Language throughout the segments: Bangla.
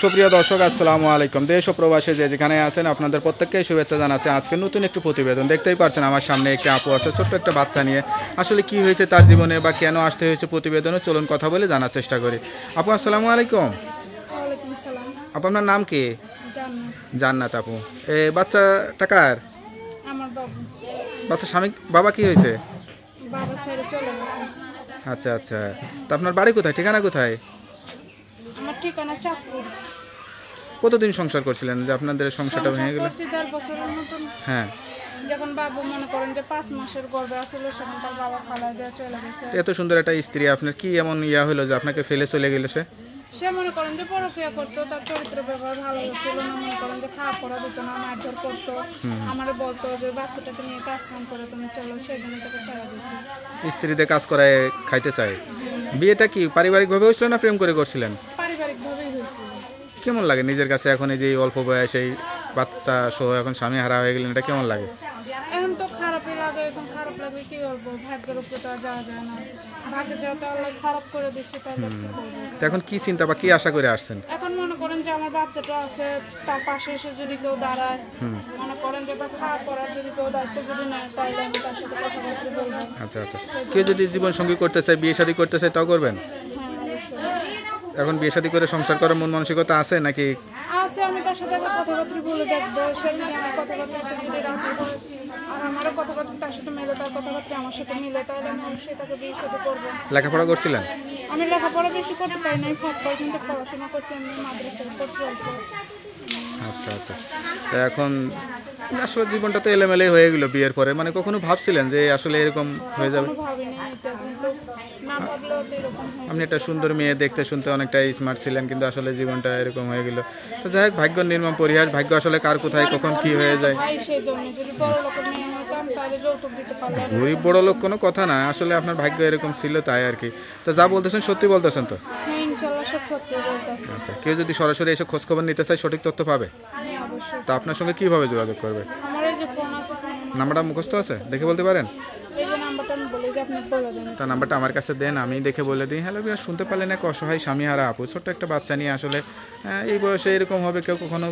সুপ্রিয় দর্শক আসসালামু আলাইকুম। দেশ ও প্রবাসে যে যেখানে আছেন আপনাদের প্রত্যেককে শুভেচ্ছা জানাচ্ছি। আজকে নতুন একটি প্রতিবেদন দেখতেই পারছেন, আমার সামনে একটি আপু আছে ছোট্ট একটা বাচ্চা নিয়ে। আসলে কি হয়েছে তার জীবনে বা কেন আসতে হয়েছে প্রতিবেদনে, চলুন কথা বলে জানার চেষ্টা করি। আপু আসসালামু আলাইকুম। ওয়ালাইকুম সালাম। আপু আপনার নাম কি? জান্নাত। জান্নাত আপু। বাচ্চাটা কার? আমার বাবু। বাচ্চা স্বামী বাবা কি হয়েছে? বাবা ছেড়ে চলে গেছে। আচ্ছা আচ্ছা, তা আপনার বাড়ি কোথায়, ঠিকানা কোথায়? আমার ঠিকানা চাঁদপুর। কতদিন সংসার করছিলেন যে আপনাদের সংসারটা ভেঙে গেল? 10 বছরের মতন। হ্যাঁ, যখন বাবু মনে করেন যে 5 মাসের গর্ভে আসলে সেখান তার বাবা ফালাই দিয়ে চলে গেছে। এত সুন্দর একটা স্ত্রী, আপনার কি এমন ইয়া হলো যে আপনাকে ফেলে চলে গেল সে? সে মনে করেন যে পরক্রিয়া করতো, তার চরিত্র ব্যবহার ভালো ছিল না, মনে করেন যে খাওয়া পড়া দিত না, মারধর করতো। আমার বলতো যে বাচ্চাটাকে নিয়ে কাজ কাম করে তুমি চলো, সেই জন্য তাকে ছেড়ে দিয়েছি। স্ত্রীতে কাজ করায় খাইতে চায়। বিয়েটা কি পারিবারিকভাবে হয়েছিল না প্রেম করে করছিলেন? পারিবারিকভাবেই হয়েছিল। কেমন লাগে নিজের কাছে এখন এই যে অল্প বয়সে এই বাচ্চা সহ এখন স্বামী হারা হয়ে গেলেন, এটা কেমন লাগে? এখন তো খারাপই লাগে, এখন খারাপ লাগে, কি করবো, ভাগ্যের উপরে তো আর যাওয়া যায় না। ভাগ্যে যাওয়া তাহলে খারাপ করে দিচ্ছে, তাহলে কি করবো? তো এখন কি চিন্তা বা কি আশা করে আসছেন? এখন মনে করেন যে আমার বাচ্চাটা আছে, তার পাশে এসে যদি কেউ দাঁড়ায়, মনে করেন যে তার খাওয়া পড়ার যদি কেউ দায়িত্ব যদি নেয়, তাহলে আমি তার সাথে কথাবার্তা বলবো। আচ্ছা আচ্ছা, কেউ যদি জীবন সঙ্গী করতে চায়, বিয়ে শাদী করতে চায়, তাও করবেন? হ্যাঁ, অবশ্যই এখন বিয়ে শাদী করে সংসার করার মন মানসিকতা আছে নাকি? আছে। আমি তার সাথে আগে কথাবার্তা বলে দেখবো, সে যদি আমার কথাবার্তা যদি রাজি হয় আর আমারও কথাবার্তা তার সাথে মিলে, তার কথাবার্তা আমার সাথে মিলে, তাহলে আমি অবশ্যই তাকে বিয়ে সাথে করবো। লেখাপড়া করছিলেন? আমি লেখাপড়া বেশি করতে পারি নাই, 5% পড়াশোনা করছি, আমি মাদ্রাসায় পড়ছি অল্প। আচ্ছা আচ্ছা, তো এখন আসলে জীবনটা তো এলোমেলোই হয়ে গেল বিয়ের পরে, মানে কখনো ভাবছিলেন যে আসলে এরকম হয়ে যাবে? কোনো ভাবিনি এটা, কিন্তু না ভাবলেও তো এরকম হয়। আপনি একটা সুন্দর মেয়ে, দেখতে শুনতে অনেকটা স্মার্ট ছিলেন, কিন্তু আসলে জীবনটা এরকম হয়ে গেল। তো যাই হোক, ভাগ্য নির্মম পরিহাস, ভাগ্য আসলে কার কোথায় কখন কি হয়ে যায়। ভাই সেই জন্য যদি বড় লোকের মেয়ে হতাম তাহলে যৌতুক দিতে পারলাম। গরিব বড় লোক কোনো কথা না, আসলে আপনার ভাগ্য এরকম ছিল তাই আর কি। তো যা বলতেছেন সত্যি বলতেছেন তো? হ্যাঁ, ইনশাল্লাহ সব সত্যি বলতেছি। আচ্ছা, কেউ যদি সরাসরি এসে খোঁজখবর নিতে চায়, সঠিক তথ্য পাবে? হ্যাঁ, অবশ্যই। তা আপনার সঙ্গে কীভাবে যোগাযোগ করবে? আমার এই যে ফোন আছে, নাম্বারটা মুখস্থ আছে, দেখে বলতে পারেন? এই যে নাম্বারটা আমি বলি যে আপনি বলে দেন। তার নাম্বারটা আমার কাছে দেন, আমি দেখে বলে দিই। হ্যালো বিয়ার, শুনতে পারলেন এক অসহায় স্বামীহারা আপু, ছোট্ট একটা বাচ্চা নিয়ে আসলে এই বয়সে এরকম হবে কেউ কখনো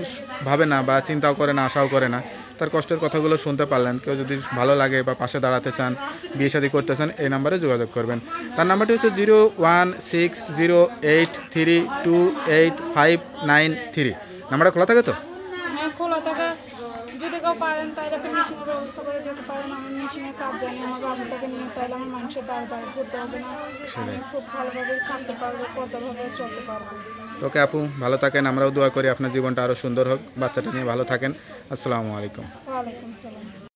ভাবে না বা চিন্তাও করে না, আশাও করে না। তার কষ্টের কথাগুলো শুনতে পারলেন। কেউ যদি ভালো লাগে বা পাশে দাঁড়াতে চান, বিয়ে শাদী করতে চান, এই নাম্বারে যোগাযোগ করবেন। তার নাম্বারটি হচ্ছে 01608328593। নাম্বারটা খোলা থাকে তো? হ্যাঁ, খোলা থাকা। যদি কেউ পারেন তাহলে একটা মেশিনের ব্যবস্থা করে দিতে পারেন। আমি মেশিনের কাজ জানি, আমার বাবুটাকে নিয়ে, তাহলে আমার মানুষের দ্বারা দ্বারা ঘুরতে হবে না, আমি খুব ভালোভাবে থাকতে পারবো, কতভাবে চলতে পারবো। ওকে আপু, ভালো থাকেন, আমরাও দোয়া করি আপনার জীবনটা আরও সুন্দর হোক, বাচ্চাটা নিয়ে ভালো থাকেন। আসসালামু আলাইকুম। ওয়ালাইকুম সালাম।